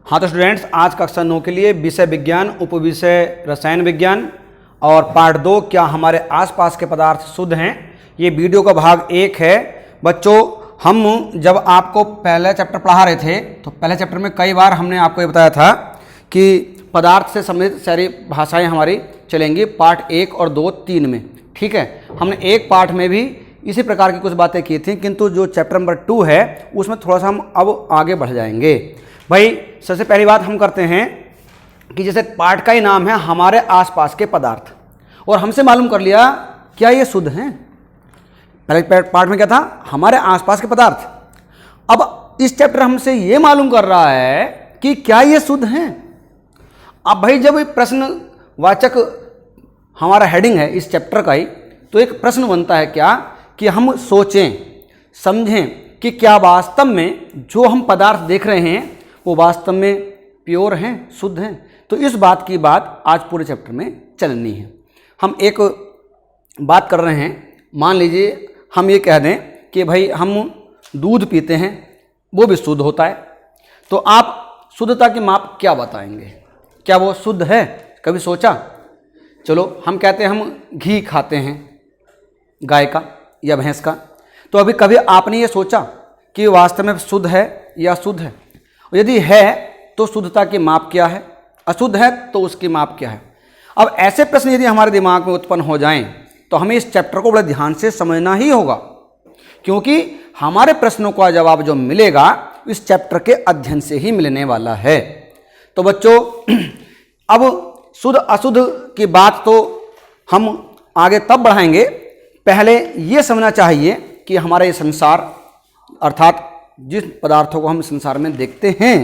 हाँ तो स्टूडेंट्स, आज कक्षा 9 के लिए विषय विज्ञान उपविषय रसायन विज्ञान और पार्ट 2 क्या हमारे आसपास के पदार्थ शुद्ध हैं, ये वीडियो का भाग 1 है। बच्चों, हम जब आपको पहले चैप्टर पढ़ा रहे थे तो पहले चैप्टर में कई बार हमने आपको ये बताया था कि पदार्थ से संबंधित सारी भाषाएं हमारी चलेंगी पार्ट 1 और 2 3 में। ठीक है, हमने एक पार्ट में भी इसी प्रकार की कुछ बातें की थी, किंतु जो चैप्टर नंबर 2 है उसमें थोड़ा सा हम अब आगे बढ़ जाएंगे। भाई सबसे पहली बात हम करते हैं कि जैसे पार्ट का ही नाम है हमारे आसपास के पदार्थ, और हमसे मालूम कर लिया क्या ये शुद्ध हैं। पहले पार्ट में क्या था, हमारे आसपास के पदार्थ। अब इस चैप्टर हमसे ये मालूम कर रहा है कि क्या ये शुद्ध हैं। अब भाई जब प्रश्नवाचक हमारा हेडिंग है इस चैप्टर का ही, तो एक प्रश्न बनता है क्या कि हम सोचें समझें कि क्या वास्तव में जो हम पदार्थ देख रहे हैं वो वास्तव में प्योर हैं, शुद्ध हैं। तो इस बात की बात आज पूरे चैप्टर में चलनी है। हम एक बात कर रहे हैं, मान लीजिए हम ये कह दें कि भाई हम दूध पीते हैं, वो भी शुद्ध होता है, तो आप शुद्धता की माप क्या बताएंगे? क्या वो शुद्ध है? कभी सोचा? चलो हम कहते हैं हम घी खाते हैं गाय का या भैंस का, तो अभी कभी आपने ये सोचा कि वास्तव में शुद्ध है या अशुद्ध है? यदि है तो शुद्धता की माप क्या है, अशुद्ध है तो उसकी माप क्या है? अब ऐसे प्रश्न यदि हमारे दिमाग में उत्पन्न हो जाएं तो हमें इस चैप्टर को बड़े ध्यान से समझना ही होगा, क्योंकि हमारे प्रश्नों का जवाब जो मिलेगा इस चैप्टर के अध्ययन से ही मिलने वाला है। तो बच्चों, अब शुद्ध अशुद्ध की बात तो हम आगे तब बढ़ाएंगे, पहले ये समझना चाहिए कि हमारा ये संसार अर्थात जिस पदार्थों को हम संसार में देखते हैं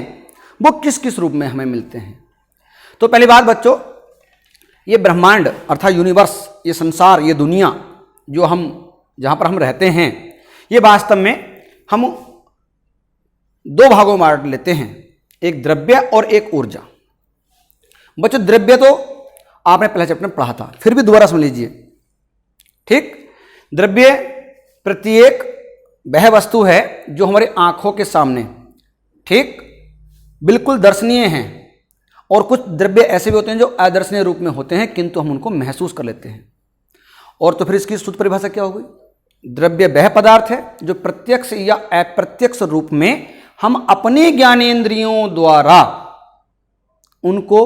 वो किस किस रूप में हमें मिलते हैं। तो पहली बात बच्चों, ये ब्रह्मांड अर्थात यूनिवर्स, ये संसार, ये दुनिया जो हम जहाँ पर हम रहते हैं, ये वास्तव में हम दो भागों में बांट लेते हैं, एक द्रव्य और एक ऊर्जा। बच्चों, द्रव्य तो आपने पहले चैप्टर में पढ़ा था, फिर भी दोबारा सुन लीजिए। ठीक, द्रव्य प्रत्येक वह वस्तु है जो हमारी आंखों के सामने ठीक बिल्कुल दर्शनीय हैं, और कुछ द्रव्य ऐसे भी होते हैं जो अदर्शनीय रूप में होते हैं किंतु हम उनको महसूस कर लेते हैं। और तो फिर इसकी शुद्ध परिभाषा क्या होगी? द्रव्य वह पदार्थ है जो प्रत्यक्ष या अप्रत्यक्ष रूप में हम अपने ज्ञानेंद्रियों द्वारा उनको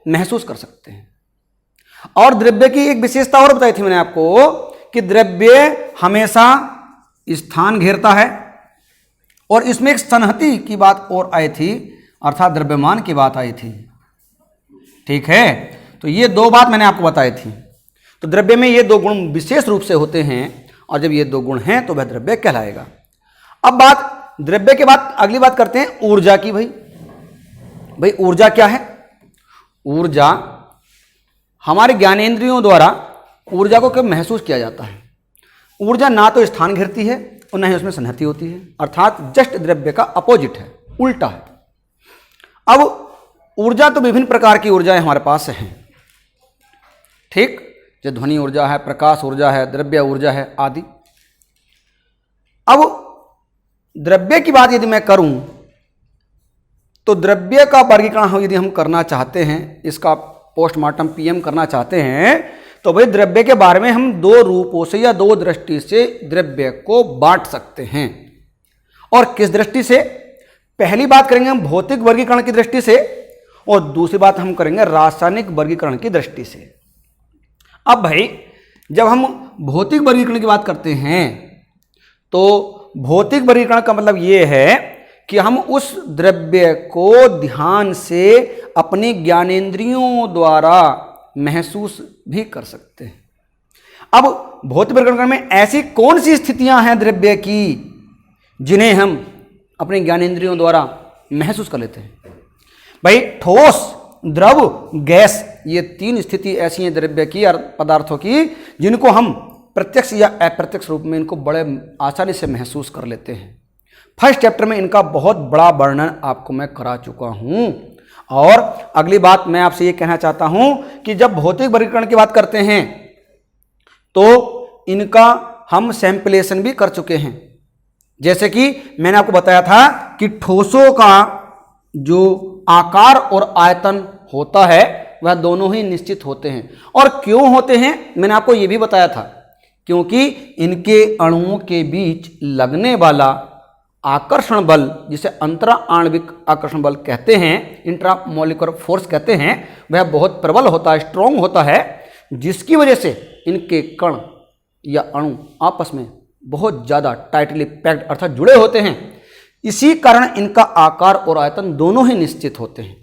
महसूस कर सकते हैं। और द्रव्य की एक विशेषता और बताई थी मैंने आपको कि द्रव्य हमेशा स्थान घेरता है, और इसमें एक संहति की बात और आई थी, अर्थात द्रव्यमान की बात आई थी। ठीक है, तो ये दो बात मैंने आपको बताई थी। तो द्रव्य में ये दो गुण विशेष रूप से होते हैं, और जब ये दो गुण हैं तो वह द्रव्य कहलाएगा। अब बात द्रव्य के बाद अगली बात करते हैं ऊर्जा की। भाई ऊर्जा क्या है? ऊर्जा हमारे ज्ञानेंद्रियों द्वारा ऊर्जा को कब महसूस किया जाता है? ऊर्जा ना तो स्थान घेरती है और ना ही उसमें संहति होती है, अर्थात जस्ट द्रव्य का अपोजिट है, उल्टा है। अब ऊर्जा तो विभिन्न प्रकार की ऊर्जाएं हमारे पास हैं। ठीक, जो ध्वनि ऊर्जा है, प्रकाश ऊर्जा है, द्रव्य ऊर्जा है आदि। अब द्रव्य की बात यदि मैं करूं तो द्रव्य का वर्गीकरण यदि हम करना चाहते हैं, इसका पोस्टमार्टम पीएम करना चाहते हैं, तो भाई द्रव्य के बारे में हम दो रूपों से या दो दृष्टि से द्रव्य को बांट सकते हैं। और किस दृष्टि से? पहली बात करेंगे हम भौतिक वर्गीकरण की दृष्टि से, और दूसरी बात हम करेंगे रासायनिक वर्गीकरण की दृष्टि से। अब भाई जब हम भौतिक वर्गीकरण की बात करते हैं तो भौतिक वर्गीकरण का मतलब ये है कि हम उस द्रव्य को ध्यान से अपने ज्ञानेंद्रियों द्वारा महसूस भी कर सकते हैं। अब भौतिक वर्गीकरण में ऐसी कौन सी स्थितियां हैं द्रव्य की जिन्हें हम अपने ज्ञानेंद्रियों द्वारा महसूस कर लेते हैं? भाई ठोस, द्रव, गैस, ये तीन स्थिति ऐसी हैं द्रव्य की और पदार्थों की जिनको हम प्रत्यक्ष या अप्रत्यक्ष रूप में इनको बड़े आसानी से महसूस कर लेते हैं। फर्स्ट चैप्टर में इनका बहुत बड़ा वर्णन आपको मैं करा चुका हूं। और अगली बात मैं आपसे ये कहना चाहता हूं कि जब भौतिक वर्गीकरण की बात करते हैं तो इनका हम सैंपलेशन भी कर चुके हैं। जैसे कि मैंने आपको बताया था कि ठोसों का जो आकार और आयतन होता है वह दोनों ही निश्चित होते हैं। और क्यों होते हैं मैंने आपको यह भी बताया था, क्योंकि इनके अणुओं के बीच लगने वाला आकर्षण बल, जिसे अंतरा आणविक आकर्षण बल कहते हैं, इंट्रामोलिकुलर फोर्स कहते हैं, वह बहुत प्रबल होता है, स्ट्रॉन्ग होता है, जिसकी वजह से इनके कण या अणु आपस में बहुत ज़्यादा टाइटली पैक्ड अर्थात जुड़े होते हैं। इसी कारण इनका आकार और आयतन दोनों ही निश्चित होते हैं।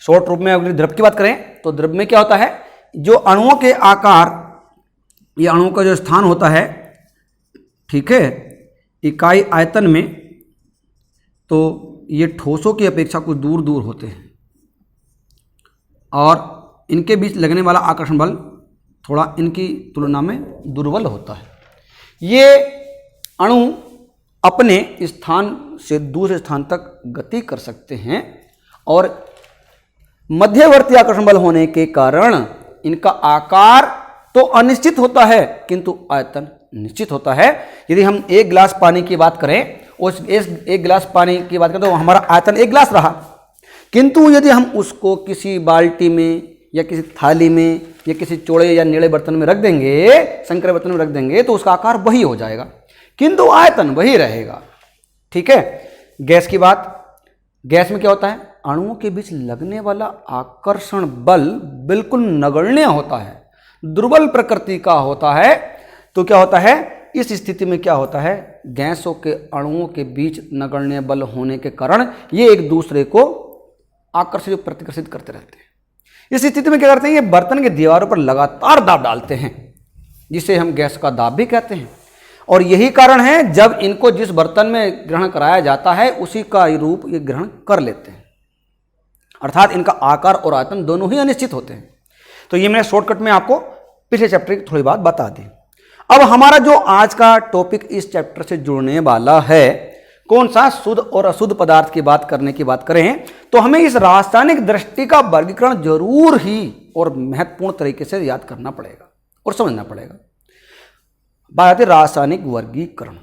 शॉर्ट रूप में अगर द्रव की बात करें तो द्रव में क्या होता है, जो अणुओं के आकार या अणुओं का जो स्थान होता है, ठीक है, इकाई आयतन में, तो ये ठोसों की अपेक्षा कुछ दूर दूर होते हैं और इनके बीच लगने वाला आकर्षण बल थोड़ा इनकी तुलना में दुर्बल होता है। ये अणु अपने स्थान से दूसरे स्थान तक गति कर सकते हैं और मध्यवर्ती आकर्षण बल होने के कारण इनका आकार तो अनिश्चित होता है किंतु आयतन निश्चित होता है। यदि हम एक गिलास पानी की बात करें, उस एक गिलास पानी की बात करें तो हमारा आयतन एक गिलास रहा, किंतु यदि हम उसको किसी बाल्टी में या किसी थाली में या किसी चौड़े या नीले बर्तन में रख देंगे, संकरे बर्तन में रख देंगे, तो उसका आकार वही हो जाएगा किंतु आयतन वही रहेगा। ठीक है। गैस की बात, गैस में क्या होता है, अणुओं के बीच लगने वाला आकर्षण बल बिल्कुल नगण्य होता है, दुर्बल प्रकृति का होता है। तो क्या होता है, इस स्थिति में क्या होता है, गैसों के अणुओं के बीच नगण्य बल होने के कारण ये एक दूसरे को आकर्षित प्रतिकर्षित करते रहते हैं। इस स्थिति में क्या करते हैं, ये बर्तन के दीवारों पर लगातार दाब डालते हैं, जिसे हम गैस का दाब भी कहते हैं। और यही कारण है जब इनको जिस बर्तन में ग्रहण कराया जाता है उसी का रूप ये ग्रहण कर लेते हैं, अर्थात इनका आकार और आयतन दोनों ही अनिश्चित होते हैं। तो ये मैंने शॉर्टकट में आपको पिछले चैप्टर की थोड़ी बात बता दी। अब हमारा जो आज का टॉपिक इस चैप्टर से जुड़ने वाला है, कौन सा, शुद्ध और अशुद्ध पदार्थ की बात करें तो हमें इस रासायनिक दृष्टि का वर्गीकरण जरूर ही और महत्वपूर्ण तरीके से याद करना पड़ेगा और समझना पड़ेगा। बात आती है रासायनिक वर्गीकरण।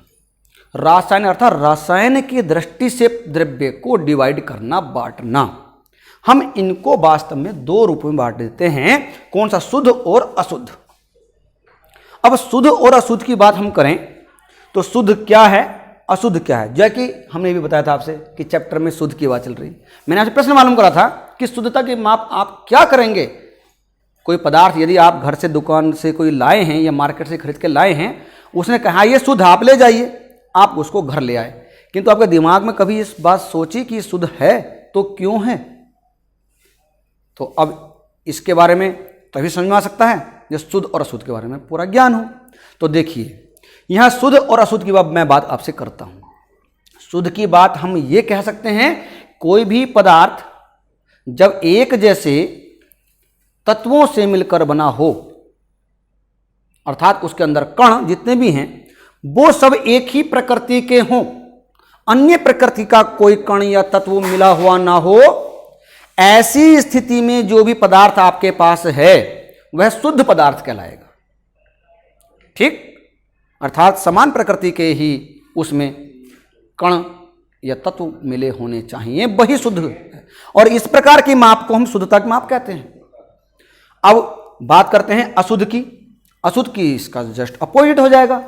रासायनिक अर्थात रसायन की दृष्टि से द्रव्य को डिवाइड करना, बांटना। हम इनको वास्तव में दो रूपों में बांट देते हैं, कौन सा, शुद्ध और अशुद्ध। अब शुद्ध और अशुद्ध की बात हम करें तो शुद्ध क्या है, अशुद्ध क्या है। जैसे कि हमने भी बताया था आपसे कि चैप्टर में शुद्ध की बात चल रही, मैंने आपसे प्रश्न मालूम करा था कि शुद्धता की माप आप क्या करेंगे। कोई पदार्थ यदि आप घर से, दुकान से कोई लाए हैं या मार्केट से खरीद के लाए हैं, उसने कहा ये शुद्ध, आप ले जाइए, आप उसको घर ले आए, किंतु आपके दिमाग में कभी इस बात सोची कि शुद्ध है तो क्यों है। तो अब इसके बारे में तभी समझ में आ सकता है जब शुद्ध और अशुद्ध के बारे में पूरा ज्ञान हो। तो देखिए यहां शुद्ध और अशुद्ध की मैं बात आपसे करता हूं। शुद्ध की बात हम ये कह सकते हैं, कोई भी पदार्थ जब एक जैसे तत्वों से मिलकर बना हो, अर्थात उसके अंदर कण जितने भी हैं वो सब एक ही प्रकृति के हों, अन्य प्रकृति का कोई कण या तत्व मिला हुआ ना हो, ऐसी स्थिति में जो भी पदार्थ आपके पास है वह शुद्ध पदार्थ कहलाएगा। ठीक, अर्थात समान प्रकृति के ही उसमें कण या तत्व मिले होने चाहिए, वही शुद्ध है। और इस प्रकार की माप को हम शुद्धता की माप कहते हैं। अब बात करते हैं अशुद्ध की। अशुद्ध की इसका जस्ट अपोजिट हो जाएगा।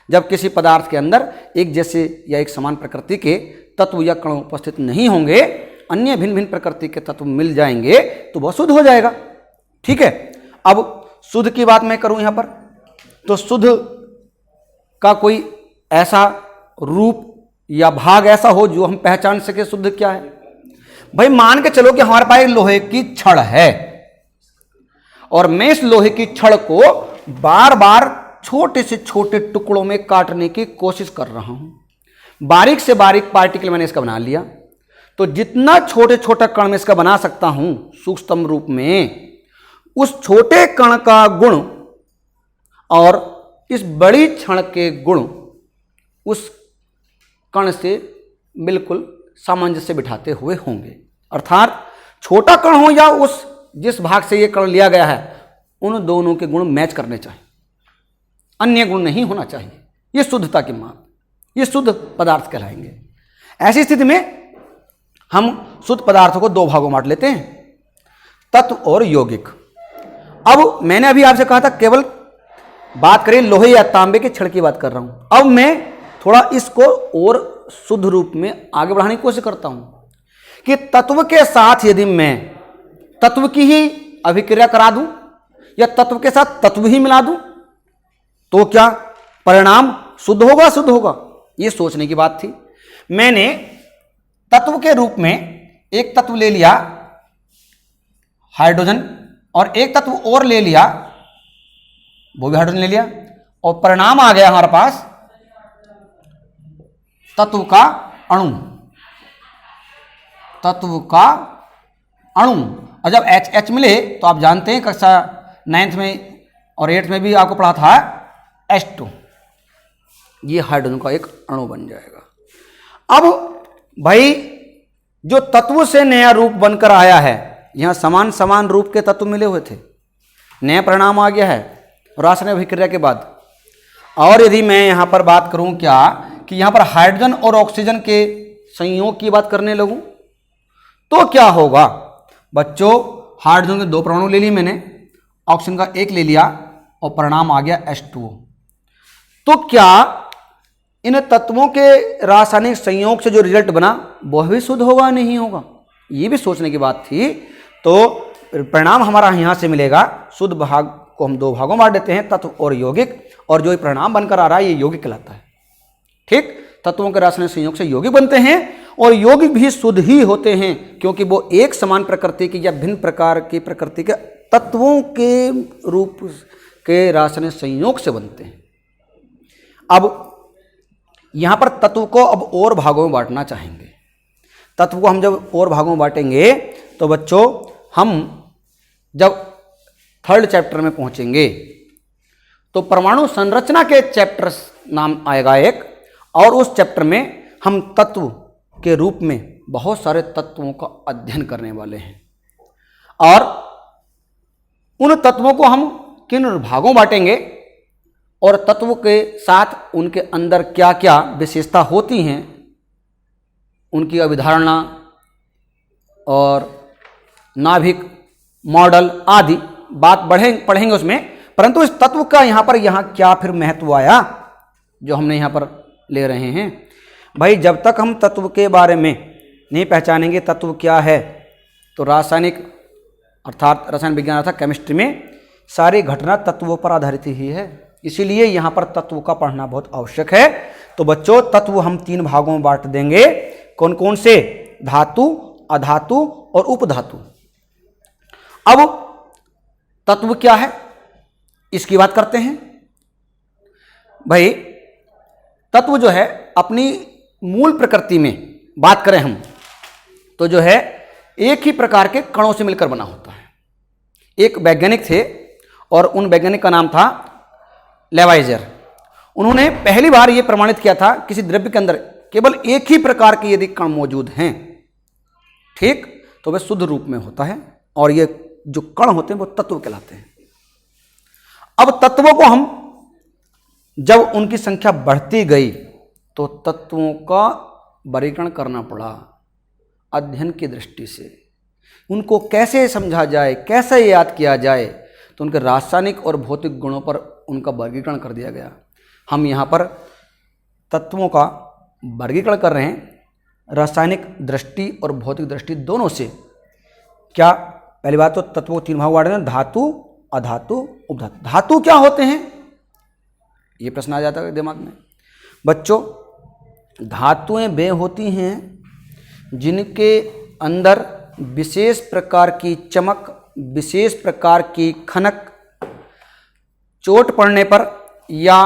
जब किसी पदार्थ के अंदर एक जैसे या एक समान प्रकृति के तत्व या कण उपस्थित नहीं होंगे, अन्य भिन्न भिन्न प्रकृति के तत्व मिल जाएंगे तो वह शुद्ध हो जाएगा। ठीक है। अब शुद्ध की बात मैं करूं यहां पर, तो शुद्ध का कोई ऐसा रूप या भाग ऐसा हो जो हम पहचान सके शुद्ध क्या है। भाई मान के चलो कि हमारे पास लोहे की छड़ है और मैं इस लोहे की छड़ को बार बार छोटे से छोटे टुकड़ों में काटने की कोशिश कर रहा हूं। बारीक से बारीक पार्टिकल मैंने इसका बना लिया, तो जितना छोटे छोटा कण में इसका बना सकता हूं सूक्ष्म रूप में, उस छोटे कण का गुण और इस बड़ी क्षण के गुण उस कण से बिल्कुल सामंजस्य बिठाते हुए होंगे। अर्थात छोटा कण हो या उस जिस भाग से यह कण लिया गया है, उन दोनों के गुण मैच करने चाहिए, अन्य गुण नहीं होना चाहिए। यह शुद्धता की माप, ये शुद्ध पदार्थ कहलाएंगे। ऐसी स्थिति में हम शुद्ध पदार्थों को दो भागों में बांट लेते हैं, तत्व और यौगिक। अब मैंने अभी आपसे कहा था केवल बात करें लोहे या तांबे के छड़ की बात कर रहा हूं। अब मैं थोड़ा इसको और शुद्ध रूप में आगे बढ़ाने की कोशिश करता हूं कि तत्व के साथ यदि मैं तत्व की ही अभिक्रिया करा दूं या तत्व के साथ तत्व ही मिला दूं तो क्या परिणाम शुद्ध होगा, शुद्ध होगा? यह सोचने की बात थी। मैंने तत्व के रूप में एक तत्व ले लिया हाइड्रोजन और एक तत्व और ले लिया, वो भी हाइड्रोजन ले लिया, और परिणाम आ गया हमारे पास तत्व का अणु, तत्व का अणु। और जब H मिले तो आप जानते हैं कक्षा 9th में और 8th में भी आपको पढ़ा था H2, ये हाइड्रोजन का एक अणु बन जाएगा। अब भाई जो तत्व से नया रूप बनकर आया है, यहां समान समान रूप के तत्व मिले हुए थे, नया परिणाम आ गया है रासायनिक अभिक्रिया के बाद। और यदि मैं यहां पर बात करूं क्या कि यहां पर हाइड्रोजन और ऑक्सीजन के संयोग की बात करने लगूं तो क्या होगा बच्चों? हाइड्रोजन के 2 परमाणु ले लिए मैंने, ऑक्सीजन का 1 ले लिया और परिणाम आ गया H2O। तो क्या इन तत्वों के रासायनिक संयोग से जो रिजल्ट बना वह भी शुद्ध होगा, नहीं होगा? ये भी सोचने की बात थी। तो परिणाम हमारा यहां से मिलेगा, शुद्ध भाग को हम 2 भागों में बांट देते हैं, तत्व और यौगिक, और जो परिणाम बनकर आ रहा है ये यौगिक कहलाता है। ठीक, तत्वों के रासायनिक संयोग से यौगिक बनते हैं और यौगिक भी शुद्ध ही होते हैं क्योंकि वो एक समान प्रकृति की या भिन्न प्रकार की प्रकृति के तत्वों के रूप के रासायनिक संयोग से बनते हैं। अब यहां पर तत्व को अब और भागों में बांटना चाहेंगे। तत्व को हम जब और भागों में बांटेंगे तो बच्चों हम जब 3rd चैप्टर में पहुंचेंगे तो परमाणु संरचना के चैप्टर नाम आएगा एक, और उस चैप्टर में हम तत्व के रूप में बहुत सारे तत्वों का अध्ययन करने वाले हैं और उन तत्वों को हम किन भागों बांटेंगे और तत्व के साथ उनके अंदर क्या क्या विशेषता होती हैं, उनकी अभिधारणा और नाभिक मॉडल आदि बात पढ़ेंगे उसमें। परंतु इस तत्व का यहाँ क्या फिर महत्व आया जो हमने यहाँ पर ले रहे हैं। भाई जब तक हम तत्व के बारे में नहीं पहचानेंगे तत्व क्या है तो रासायनिक अर्थात रसायन विज्ञान अर्थात केमिस्ट्री में सारी घटना तत्वों पर आधारित ही है। इसीलिए यहाँ पर तत्व का पढ़ना बहुत आवश्यक है। तो बच्चों तत्व हम 3 भागों में बांट देंगे। कौन कौन से? धातु, अधातु और उपधातु। अब तत्व क्या है इसकी बात करते हैं। भाई तत्व जो है अपनी मूल प्रकृति में बात करें हम तो जो है एक ही प्रकार के कणों से मिलकर बना होता है। एक वैज्ञानिक थे और उन वैज्ञानिक का नाम था लेवाइजर। उन्होंने पहली बार यह प्रमाणित किया था किसी द्रव्य के अंदर केवल एक ही प्रकार के यदि कण मौजूद हैं, ठीक, तो वह शुद्ध रूप में होता है और ये जो कण होते हैं वो तत्व कहलाते हैं। अब तत्वों को हम जब उनकी संख्या बढ़ती गई तो तत्वों का वर्गीकरण करना पड़ा अध्ययन की दृष्टि से। उनको कैसे समझा जाए, कैसे याद किया जाए, तो उनके रासायनिक और भौतिक गुणों पर उनका वर्गीकरण कर दिया गया। हम यहाँ पर तत्वों का वर्गीकरण कर रहे हैं रासायनिक दृष्टि और भौतिक दृष्टि दोनों से। क्या पहली बात तो तत्वों को 3 भाग बांटे हैं, धातु, अधातु, उपधातु। धातु क्या होते हैं ये प्रश्न आ जाता है दिमाग में। बच्चों धातुएं वे होती हैं जिनके अंदर विशेष प्रकार की चमक, विशेष प्रकार की खनक, चोट पड़ने पर या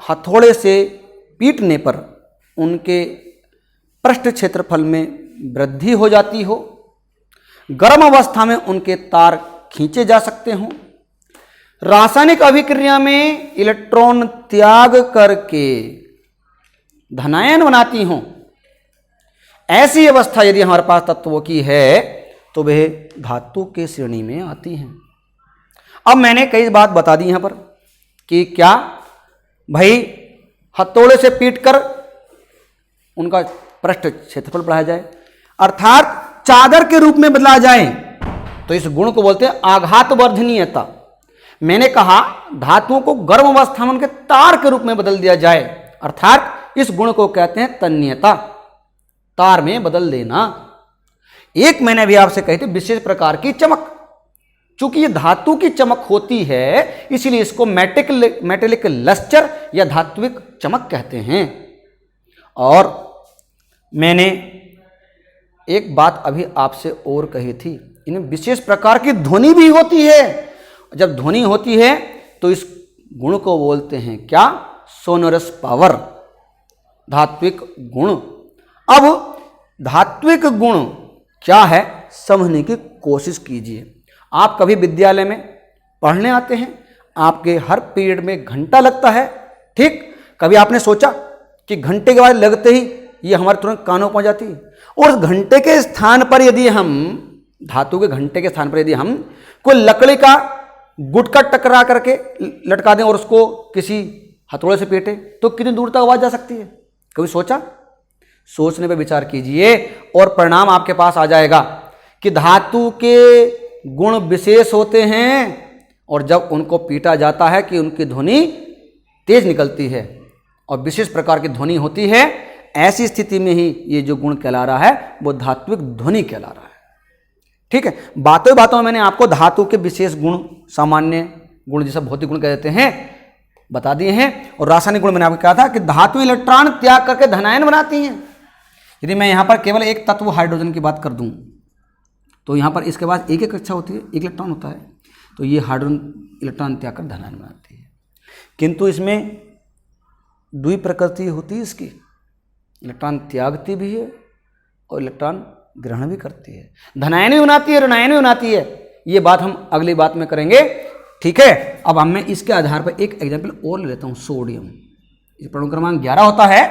हथौड़े से पीटने पर उनके पृष्ठ क्षेत्रफल में वृद्धि हो जाती हो, गर्म अवस्था में उनके तार खींचे जा सकते हों, रासायनिक अभिक्रिया में इलेक्ट्रॉन त्याग करके धनायन बनाती हों। ऐसी अवस्था यदि हमारे पास तत्वों की है तो वह धातु के श्रेणी में आती हैं। अब मैंने कई बात बता दी यहां पर कि क्या भाई हथौड़े से पीटकर उनका पृष्ठ क्षेत्रफल बढ़ाया जाए। अर्थात चादर के रूप में बदला जाए तो इस गुण को बोलते हैं आघातवर्धनीयता। मैंने कहा धातुओं को गर्म अवस्था में उनके तार के रूप में बदल दिया जाए, अर्थात इस गुण को कहते हैं तन्यता, तार में बदल देना। एक मैंने भी आपसे कही थी विशेष प्रकार की चमक, चूंकि ये धातु की चमक होती है इसलिए इसको मेटेलिक लस्टर या धात्विक चमक कहते हैं। और मैंने एक बात अभी आपसे और कही थी, इनमें विशेष प्रकार की ध्वनि भी होती है। जब ध्वनि होती है तो इस गुण को बोलते हैं क्या? सोनरस पावर, धात्विक गुण। अब धात्विक गुण क्या है समझने की कोशिश कीजिए। आप कभी विद्यालय में पढ़ने आते हैं, आपके हर पीरियड में घंटा लगता है, ठीक? कभी आपने सोचा कि घंटे के बाद लगते ही ये हमारे तुरंत कानों पहुंच जाती है? और उस घंटे के स्थान पर यदि हम, धातु के घंटे के स्थान पर यदि हम कोई लकड़ी का गुटका टकरा करके लटका दें और उसको किसी हथौड़े से पीटे तो कितनी दूर तक आवाज जा सकती है? कभी सोचा? सोचने पर विचार कीजिए और परिणाम आपके पास आ जाएगा कि धातु के गुण विशेष होते हैं और जब उनको पीटा जाता है कि उनकी ध्वनि तेज निकलती है और विशेष प्रकार की ध्वनि होती है। ऐसी स्थिति में ही ये जो गुण कहला रहा है वो धात्विक ध्वनि कहला रहा है। ठीक है, बातों बातों में मैंने आपको धातु के विशेष गुण, सामान्य गुण जिसे भौतिक गुण कह देते हैं, बता दिए हैं। और रासायनिक गुण मैंने आपको कहा था कि धातु इलेक्ट्रॉन त्याग करके धनायन बनाती हैं। यदि मैं यहाँ पर केवल एक तत्व हाइड्रोजन की बात कर दूँ तो यहाँ पर इसके बाद एक कक्षा होती है, एक इलेक्ट्रॉन होता है, तो ये हाइड्रोजन इलेक्ट्रॉन त्याग कर धनायन बनाती है। किंतु इसमें द्वि प्रकृति होती है इसकी, इलेक्ट्रॉन त्यागती भी है और इलेक्ट्रॉन ग्रहण भी करती है, धनायन भी बनाती है, ऋणायन भी बनाती है। ये बात हम अगली बात में करेंगे, ठीक है। अब हम मैं इसके आधार पर एक एग्जाम्पल और ले लेता हूँ। सोडियम, इस परमाणु क्रमांक 11 होता है,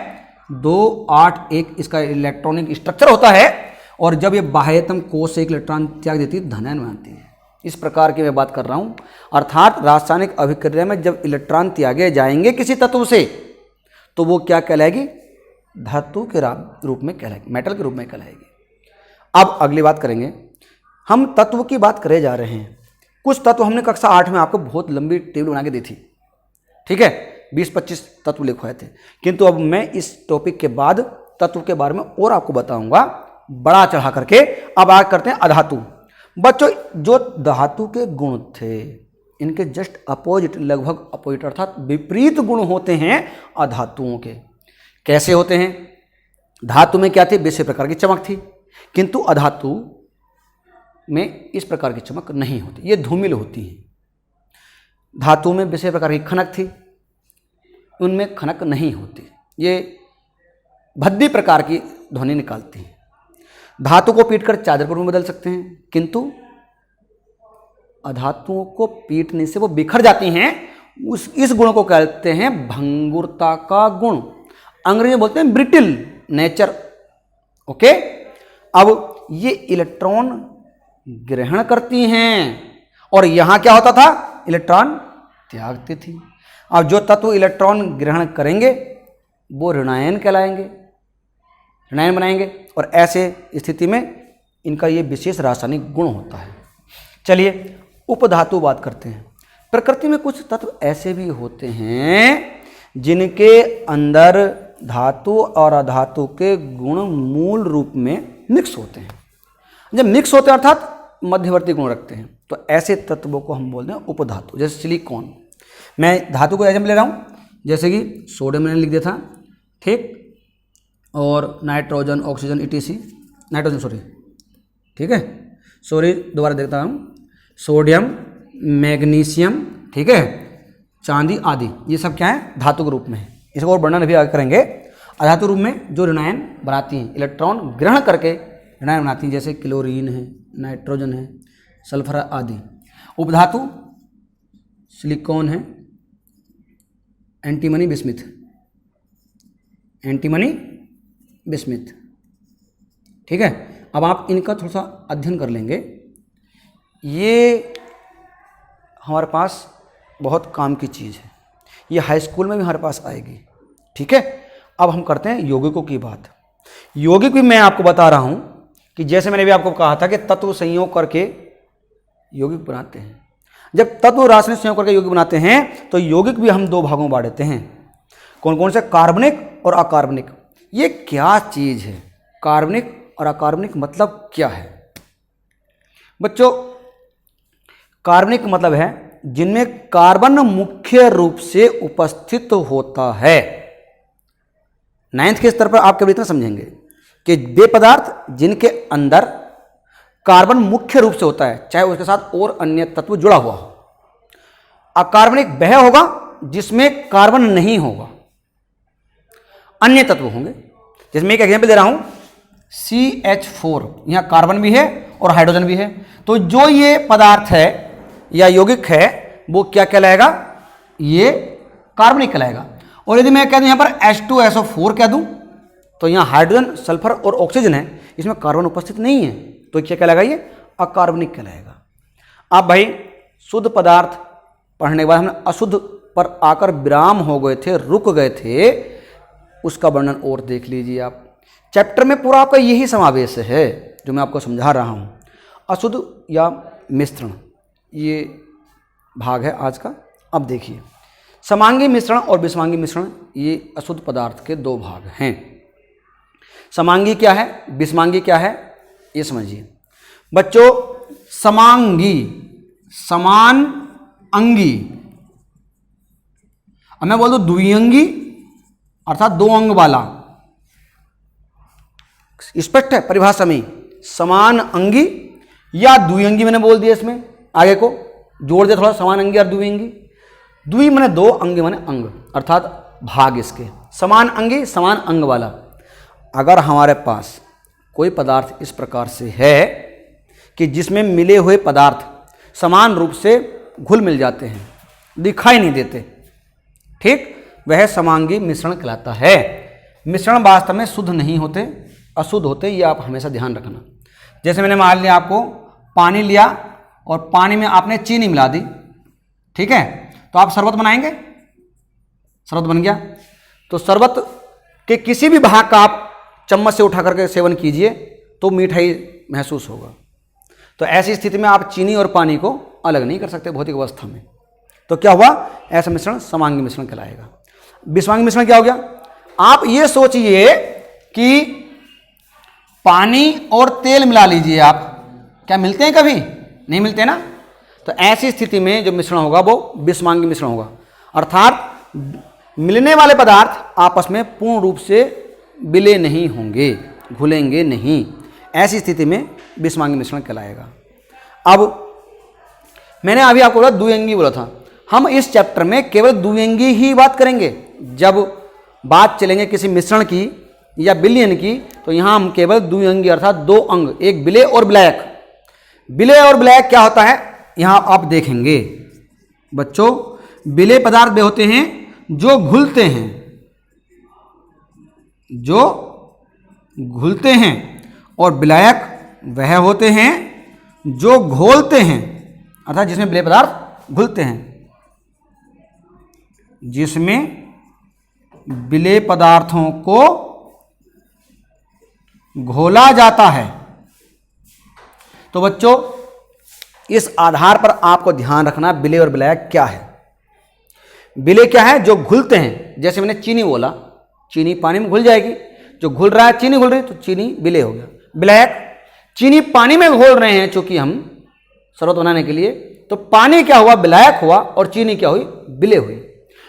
2 8 1 इसका इलेक्ट्रॉनिक स्ट्रक्चर होता है और जब ये बाह्यतम कोश से एक इलेक्ट्रॉन त्याग देती है धनायन बनाती है। इस प्रकार की मैं बात कर रहा हूँ। अर्थात रासायनिक अभिक्रिया में जब इलेक्ट्रॉन त्यागे जाएंगे किसी तत्व से तो वो क्या कहलाएगी? धातु के रूप में कहलाएगी, मेटल के रूप में कहलाएगी। अब अगली बात करेंगे, हम तत्व की बात करे जा रहे हैं। कुछ तत्व हमने कक्षा 8 में आपको बहुत लंबी टेबल बना के दी थी, ठीक है, 20-25 तत्व लिखवाए थे। किंतु अब मैं इस टॉपिक के बाद तत्व के बारे में और आपको बताऊंगा बड़ा चढ़ा करके। अब आगे करते हैं अधातु। बच्चों, जो धातु के गुण थे इनके जस्ट अपोजिट, लगभग अपोजिट अर्थात विपरीत गुण होते हैं अधातुओं के। कैसे होते हैं? धातु में क्या थी? विशेष प्रकार की चमक थी, किंतु अधातु में इस प्रकार की चमक नहीं होती, ये धूमिल होती है। धातु में विशेष प्रकार की खनक थी, उनमें खनक नहीं होती, ये भद्दी प्रकार की ध्वनि निकालती है। धातु को पीटकर चादर पर बदल सकते हैं, किंतु अधातुओं को पीटने से वो बिखर जाती हैं। इस गुण को कहते हैं भंगुरता का गुण, अंग्रेजी में बोलते हैं ब्रिटिल नेचर। ओके, अब ये इलेक्ट्रॉन ग्रहण करती हैं और यहां क्या होता था? इलेक्ट्रॉन त्यागती थी। अब जो तत्व इलेक्ट्रॉन ग्रहण करेंगे वो ऋणायन कहलाएंगे, ऋणायन बनाएंगे और ऐसे स्थिति में इनका ये विशेष रासायनिक गुण होता है। चलिए उपधातु बात करते हैं। प्रकृति में कुछ तत्व ऐसे भी होते हैं जिनके अंदर धातु और अधातु के गुण मूल रूप में मिक्स होते हैं। जब मिक्स होते हैं अर्थात मध्यवर्ती गुण रखते हैं, तो ऐसे तत्वों को हम बोलते हैं उपधातु। जैसे सिलिकॉन, मैं धातु को एग्जाम्पल ले रहा हूँ, जैसे कि सोडियम मैंने लिख दिया था, ठीक, और nitrogen, oxygen, ETC, nitrogen sorry, ठीक है, सॉरी दोबारा देखता हूँ, सोडियम, मैग्नीशियम, ठीक है, चांदी आदि, ये सब क्या है? धातु के रूप में है। इसको और वर्णन भी आगे करेंगे। अधातु रूप में जो ऋणायन बनाती हैं, इलेक्ट्रॉन ग्रहण करके ऋणायन बनाती हैं, जैसे क्लोरीन है, नाइट्रोजन है, सल्फर आदि। उपधातु सिलिकॉन है, एंटीमनी बिस्मिथ, एंटीमनी बिस्मिथ, ठीक है। अब आप इनका थोड़ा सा अध्ययन कर लेंगे। ये हमारे पास बहुत काम की चीज़ है, ये हाई स्कूल में भी हमारे पास आएगी, ठीक है। अब हम करते हैं यौगिकों की बात। यौगिक भी मैं आपको बता रहा हूँ कि जैसे मैंने भी आपको कहा था कि तत्व संयोग करके यौगिक बनाते हैं। जब तत्व रासायनिक संयोग करके यौगिक बनाते हैं तो यौगिक भी हम दो भागों में बांट देते हैं। कौन कौन से? कार्बनिक और अकार्बनिक। ये क्या चीज है? कार्बनिक और अकार्बनिक मतलब क्या है बच्चों? कार्बनिक मतलब है जिनमें कार्बन मुख्य रूप से उपस्थित होता है। 9th के स्तर पर आप केवल इतना समझेंगे कि वे पदार्थ जिनके अंदर कार्बन मुख्य रूप से होता है, चाहे उसके साथ और अन्य तत्व जुड़ा हुआ हो। अकार्बनिक वह होगा जिसमें कार्बन नहीं होगा, अन्य तत्व होंगे। जिसमें एक एग्जाम्पल दे रहा हूं, CH4, यहां कार्बन भी है और हाइड्रोजन भी है। तो जो ये पदार्थ है या यौगिक है वो क्या कहलाएगा? ये कार्बनिक कहलाएगा। और यदि मैं कह दूं यहां पर H2SO4 कह दूं तो यहां हाइड्रोजन, सल्फर और ऑक्सीजन है, इसमें कार्बन उपस्थित नहीं है, तो क्या कहलाएगा? ये अकार्बनिक कहलाएगा। अब भाई शुद्ध पदार्थ पढ़ने के बाद हमने अशुद्ध पर आकर विराम हो गए थे, रुक गए थे, उसका वर्णन और देख लीजिए आप। चैप्टर में पूरा आपका यही समावेश है जो मैं आपको समझा रहा हूं। अशुद्ध या मिश्रण, ये भाग है आज का। अब देखिए, समांगी मिश्रण और विषमांगी मिश्रण, ये अशुद्ध पदार्थ के दो भाग हैं। समांगी क्या है, विषमांगी क्या है, ये समझिए बच्चों। समांगी, समान अंगी, अब मैं बोल दूं द्विअंगी अर्थात दो अंग वाला, स्पष्ट है परिभाषा में। समान अंगी या द्विअंगी मैंने बोल दिया, इसमें आगे को जोड़ दिया थोड़ा, समान अंगी और द्विअंगी। द्वि माने दो, अंगी माने अंग अर्थात भाग इसके। समान अंगी, समान अंग वाला। अगर हमारे पास कोई पदार्थ इस प्रकार से है कि जिसमें मिले हुए पदार्थ समान रूप से घुल मिल जाते हैं, दिखाई नहीं देते, ठीक, वह समांगी मिश्रण कहलाता है। मिश्रण वास्तव में शुद्ध नहीं होते, अशुद्ध होते, ये आप हमेशा ध्यान रखना। जैसे मैंने मान लिया आपको पानी लिया और पानी में आपने चीनी मिला दी, ठीक है, तो आप शरबत बनाएंगे, शरबत बन गया। तो शरबत के किसी भी भाग का आप चम्मच से उठा करके सेवन कीजिए तो मीठाई महसूस होगा। तो ऐसी स्थिति में आप चीनी और पानी को अलग नहीं कर सकते भौतिक अवस्था में। तो क्या हुआ? ऐसा मिश्रण समांगी मिश्रण कहलाएगा। विषमांगी मिश्रण क्या हो गया? आप ये सोचिए कि पानी और तेल मिला लीजिए आप, क्या मिलते हैं? कभी नहीं मिलते ना। तो ऐसी स्थिति में जो मिश्रण होगा वो विषमांगी मिश्रण होगा, अर्थात मिलने वाले पदार्थ आपस में पूर्ण रूप से मिले नहीं होंगे, घुलेंगे नहीं। ऐसी स्थिति में विषमांगी मिश्रण कहलाएगा। अब मैंने अभी आपको बोला द्विअंगी बोला था, हम इस चैप्टर में केवल द्विअंगी ही बात करेंगे। जब बात चलेंगे किसी मिश्रण की या विलयन की तो यहां हम केवल द्विअंगी अर्थात दो अंग, एक विलेय और विलायक। विलेय और विलायक क्या होता है यहां आप देखेंगे बच्चों। विलेय पदार्थ वे होते हैं जो घुलते हैं, जो घुलते हैं, और विलायक वह होते हैं जो घोलते हैं, अर्थात जिसमें विलेय पदार्थ घुलते हैं, जिसमें विलेय पदार्थों को घोला जाता है। तो बच्चों इस आधार पर आपको ध्यान रखना विलेय और विलायक क्या है। विलेय क्या है? जो घुलते हैं। जैसे मैंने चीनी बोला, चीनी पानी में घुल जाएगी, जो घुल रहा है चीनी घुल रही है तो चीनी विलेय हो गया। विलायक, चीनी पानी में घोल रहे हैं चूंकि हम शरबत बनाने के लिए, तो पानी क्या हुआ? विलायक हुआ, और चीनी क्या हुई? विलेय हुई।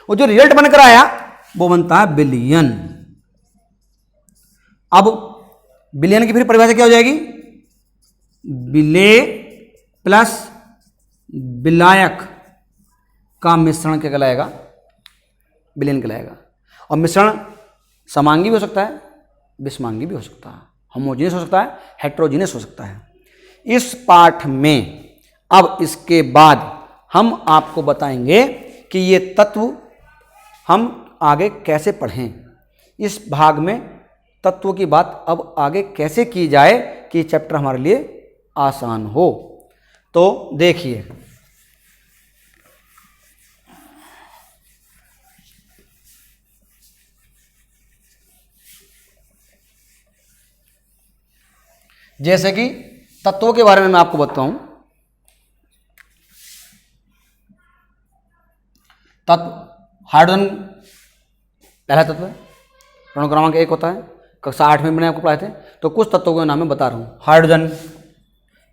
और जो रिजल्ट बनकर आया वो बनता है विलयन। अब विलयन की फिर परिभाषा क्या हो जाएगी? विलेय प्लस विलायक का मिश्रण क्या कहलाएगा? विलयन कहलाएगा। और मिश्रण समांगी भी हो सकता है, विषमांगी भी हो सकता है, होमोजेनियस हो सकता है, हेट्रोजीनियस हो सकता है। इस पाठ में अब इसके बाद हम आपको बताएंगे कि ये तत्व हम आगे कैसे पढ़ें। इस भाग में तत्व की बात अब आगे कैसे की जाए कि चैप्टर हमारे लिए आसान हो। तो देखिए, जैसे कि तत्वों के बारे में मैं आपको बताऊं। तत्व, हाइड्रोजन पहला तत्व है, परमाणु क्रमांक 1 होता है, कक्षा 8 में मैंने आपको पढ़ाए थे। तो कुछ तत्वों के नाम मैं बता रहा हूँ। Hydrogen,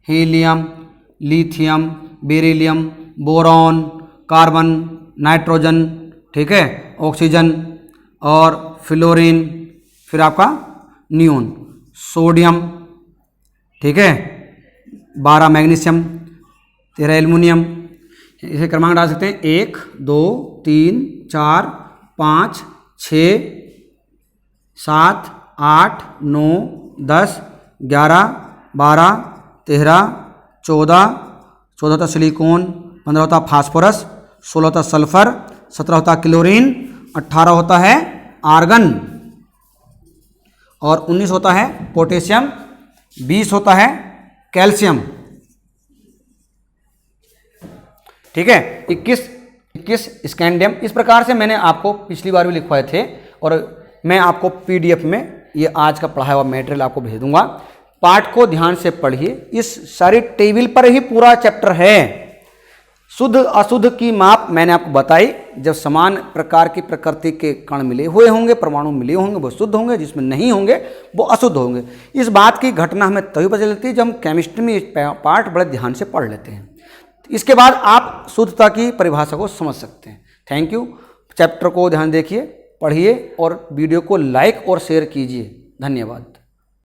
helium, lithium, beryllium, boron, carbon, nitrogen, ठीक है, ऑक्सीजन और फ्लोरीन, फिर आपका नियोन, सोडियम, ठीक है, 12 मैग्नीशियम, 13 एल्युमिनियम। इसे क्रमांक डाल सकते हैं 1 2 3 4 5 6 7 8 9 10 11 12 13 14 होता सिलिकॉन, 15 होता फास्फोरस, 16 होता सल्फर, 17 होता क्लोरीन, 18 होता है आर्गन और 19 होता है पोटेशियम, 20 होता है कैल्शियम, ठीक है, 21 स्कैंडियम। इस प्रकार से मैंने आपको पिछली बार भी लिखवाए थे और मैं आपको पीडीएफ में ये आज का पढ़ाया हुआ मटेरियल आपको भेज दूंगा। पाठ को ध्यान से पढ़िए, इस सारी टेबल पर ही पूरा चैप्टर है। शुद्ध अशुद्ध की माप मैंने आपको बताई। जब समान प्रकार की प्रकृति के कण मिले हुए होंगे, परमाणु मिले होंगे, वो शुद्ध होंगे, जिसमें नहीं होंगे वो अशुद्ध होंगे। इस बात की घटना हमें तभी पता चलती है जब हम केमिस्ट्री में इस पार्ट बड़े ध्यान से पढ़ लेते हैं। इसके बाद आप शुद्धता की परिभाषा को समझ सकते हैं। Thank you. चैप्टर को ध्यान देखिए, पढ़िए और वीडियो को लाइक और शेयर कीजिए। धन्यवाद।